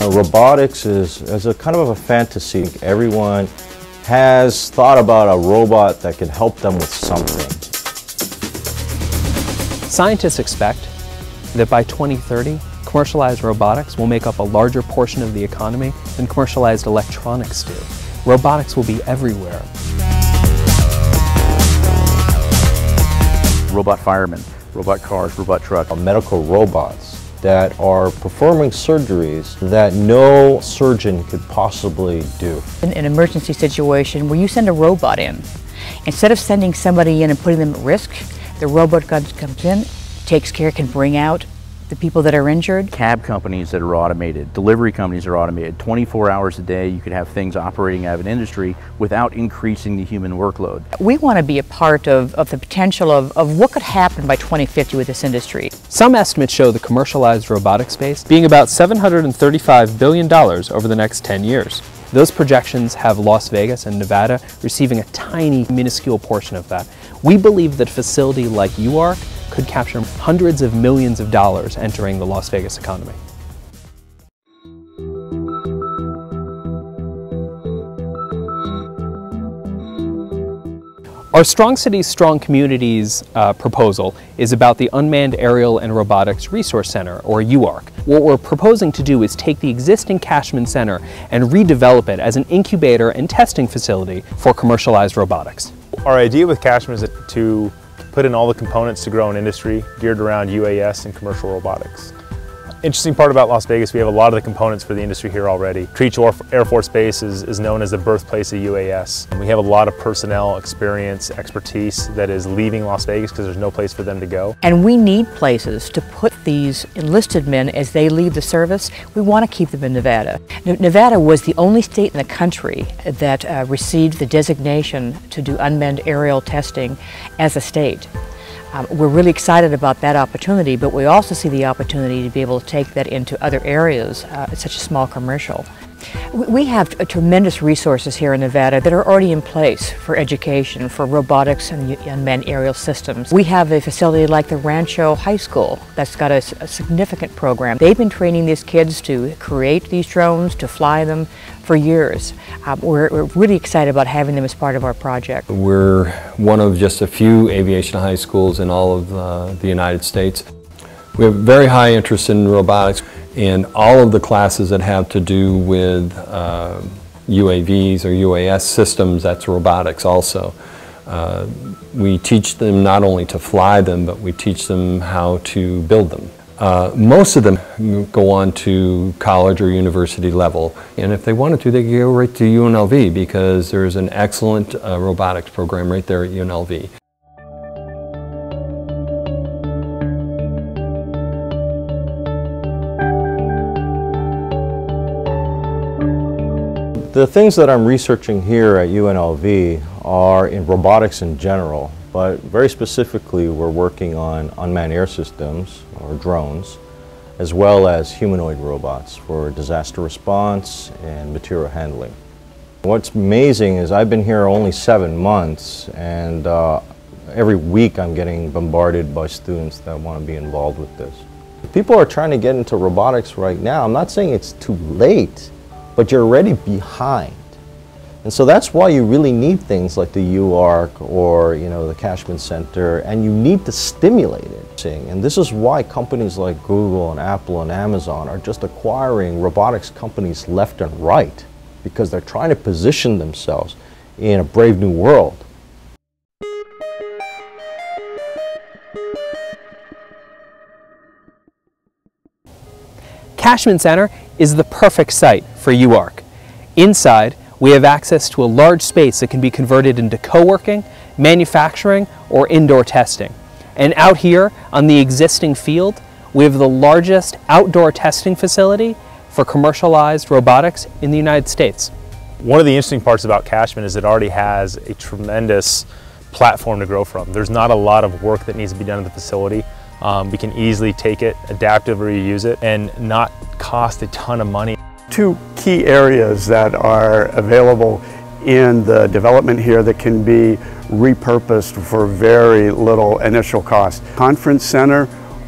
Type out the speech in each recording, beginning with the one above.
Robotics is a kind of a fantasy. Everyone has thought about a robot that can help them with something. Scientists expect that by 2030, commercialized robotics will make up a larger portion of the economy than commercialized electronics do. Robotics will be everywhere. Robot firemen, robot cars, robot trucks. Medical robots that are performing surgeries that no surgeon could possibly do. In an emergency situation where you send a robot in, instead of sending somebody in and putting them at risk, the robot comes in, takes care, can bring out the people that are injured. Cab companies that are automated, delivery companies are automated. 24 hours a day you could have things operating out of an industry without increasing the human workload. We want to be a part of the potential of what could happen by 2050 with this industry. Some estimates show the commercialized robotic space being about $735 billion over the next 10 years. Those projections have Las Vegas and Nevada receiving a tiny, minuscule portion of that. We believe that a facility like UARK could capture hundreds of millions of dollars entering the Las Vegas economy. Our Strong Cities, Strong Communities proposal is about the Unmanned Aerial and Robotics Resource Center, or UARC. What we're proposing to do is take the existing Cashman Center and redevelop it as an incubator and testing facility for commercialized robotics. Our idea with Cashman is to put in all the components to grow an industry geared around UAS and commercial robotics. Interesting part about Las Vegas, we have a lot of the components for the industry here already. Creech Air Force Base is known as the birthplace of UAS. And we have a lot of personnel, experience, expertise that is leaving Las Vegas because there's no place for them to go. And we need places to put these enlisted men as they leave the service. We want to keep them in Nevada. Nevada was the only state in the country that received the designation to do unmanned aerial testing as a state. We're really excited about that opportunity, but we also see the opportunity to be able to take that into other areas, such as small commercial. We have tremendous resources here in Nevada that are already in place for education, for robotics and unmanned aerial systems. We have a facility like the Rancho High School that's got a significant program. They've been training these kids to create these drones, to fly them for years. We're really excited about having them as part of our project. We're one of just a few aviation high schools in all of the United States. We have very high interest in robotics. In all of the classes that have to do with UAVs or UAS systems, that's robotics also. We teach them not only to fly them, but we teach them how to build them. Most of them go on to college or university level, and if they wanted to, they could go right to UNLV because there's an excellent robotics program right there at UNLV. The things that I'm researching here at UNLV are in robotics in general, but very specifically we're working on unmanned air systems, or drones, as well as humanoid robots for disaster response and material handling. What's amazing is I've been here only 7 months, and every week I'm getting bombarded by students that want to be involved with this. People are trying to get into robotics right now. I'm not saying it's too late, but you're already behind. And so that's why you really need things like the UARC or the Cashman Center, and you need to stimulate it. And this is why companies like Google and Apple and Amazon are just acquiring robotics companies left and right, because they're trying to position themselves in a brave new world. Cashman Center is the perfect site for UARC. Inside, we have access to a large space that can be converted into co-working, manufacturing, or indoor testing. And out here on the existing field, we have the largest outdoor testing facility for commercialized robotics in the United States. One of the interesting parts about Cashman is it already has a tremendous platform to grow from. There's not a lot of work that needs to be done at the facility. We can easily take it, adaptively reuse it, and not cost a ton of money. Two key areas that are available in the development here that can be repurposed for very little initial cost. Conference center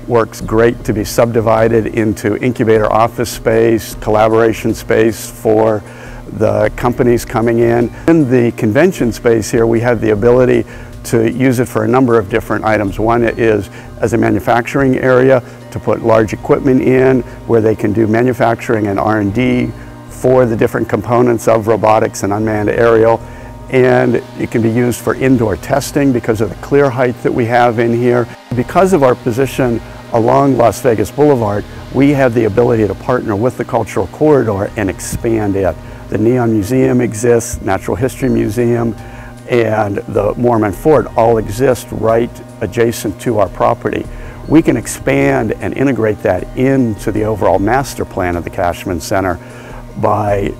works great to be subdivided into incubator office space, collaboration space for the companies coming in. In the convention space here, we have the ability to use it for a number of different items. One is as a manufacturing area to put large equipment in where they can do manufacturing and R&D for the different components of robotics and unmanned aerial. And it can be used for indoor testing because of the clear height that we have in here. Because of our position along Las Vegas Boulevard, we have the ability to partner with the Cultural Corridor and expand it. The Neon Museum exists, Natural History Museum, and the Mormon Fort all exist right adjacent to our property. We can expand and integrate that into the overall master plan of the Cashman Center by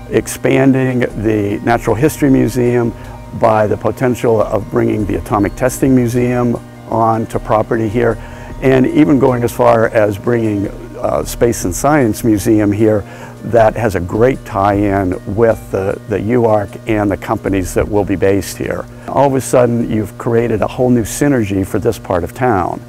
expanding the Natural History Museum, by the potential of bringing the Atomic Testing Museum onto property here, and even going as far as bringing Space and Science Museum here that has a great tie-in with the UARK and the companies that will be based here. All of a sudden, you've created a whole new synergy for this part of town,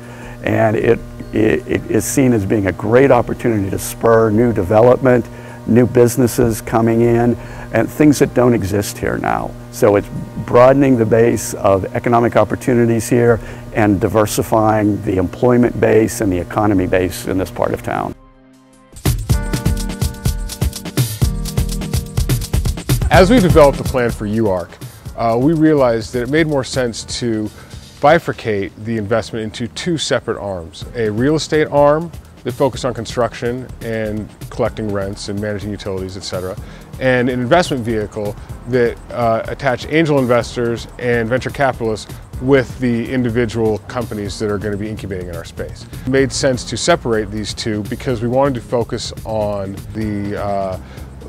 and it is seen as being a great opportunity to spur new development, new businesses coming in, and things that don't exist here now. So it's broadening the base of economic opportunities here and diversifying the employment base and the economy base in this part of town. As we developed a plan for UARK, we realized that it made more sense to bifurcate the investment into two separate arms. A real estate arm that focused on construction and collecting rents and managing utilities, etc., and an investment vehicle that attached angel investors and venture capitalists with the individual companies that are going to be incubating in our space. It made sense to separate these two because we wanted to focus on the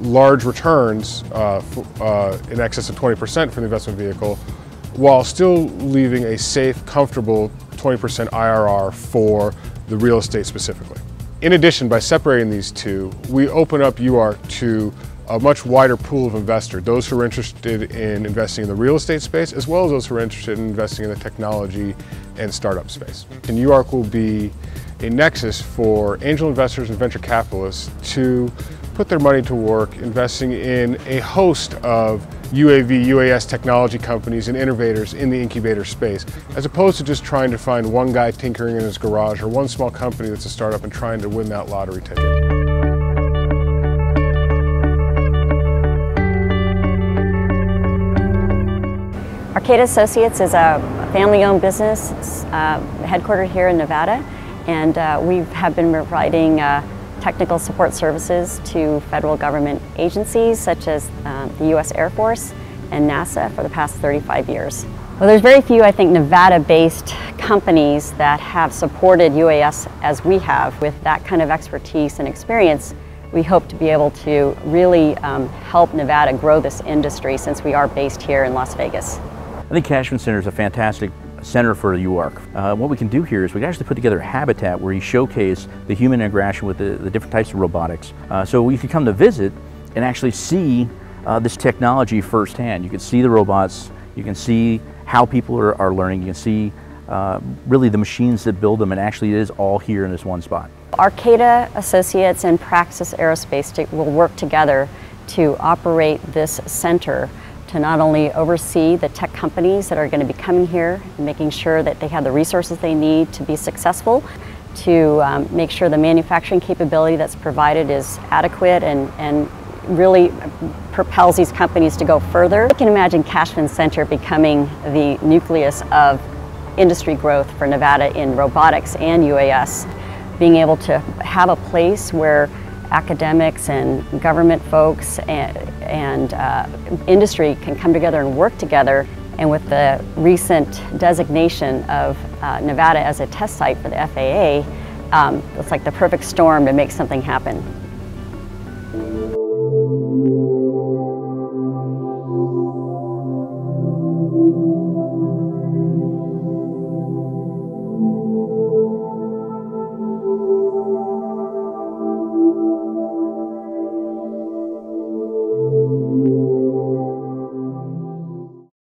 large returns in excess of 20% for the investment vehicle, while still leaving a safe, comfortable 20% IRR for the real estate specifically. In addition, by separating these two, we open up UARK to a much wider pool of investors, those who are interested in investing in the real estate space, as well as those who are interested in investing in the technology and startup space. And UARK will be a nexus for angel investors and venture capitalists to put their money to work investing in a host of UAV, UAS technology companies and innovators in the incubator space, as opposed to just trying to find one guy tinkering in his garage or one small company that's a startup and trying to win that lottery ticket. Arcata Associates is a family-owned business headquartered here in Nevada, and we have been providing technical support services to federal government agencies such as the U.S. Air Force and NASA for the past 35 years. Well, there's very few, I think, Nevada-based companies that have supported UAS as we have. With that kind of expertise and experience, we hope to be able to really help Nevada grow this industry since we are based here in Las Vegas. I think Cashman Center is a fantastic center for UARK. What we can do here is we can actually put together a habitat where you showcase the human interaction with the different types of robotics. So you can come to visit and actually see this technology firsthand. You can see the robots, you can see how people are learning, you can see really the machines that build them, and actually it is all here in this one spot. Arcata Associates and Praxis Aerospace will work together to operate this center to not only oversee the tech companies that are going to be coming here and making sure that they have the resources they need to be successful, to make sure the manufacturing capability that's provided is adequate and really propels these companies to go further. I can imagine Cashman Center becoming the nucleus of industry growth for Nevada in robotics and UAS, being able to have a place where academics and government folks and industry can come together and work together. And with the recent designation of Nevada as a test site for the FAA, it's like the perfect storm to make something happen.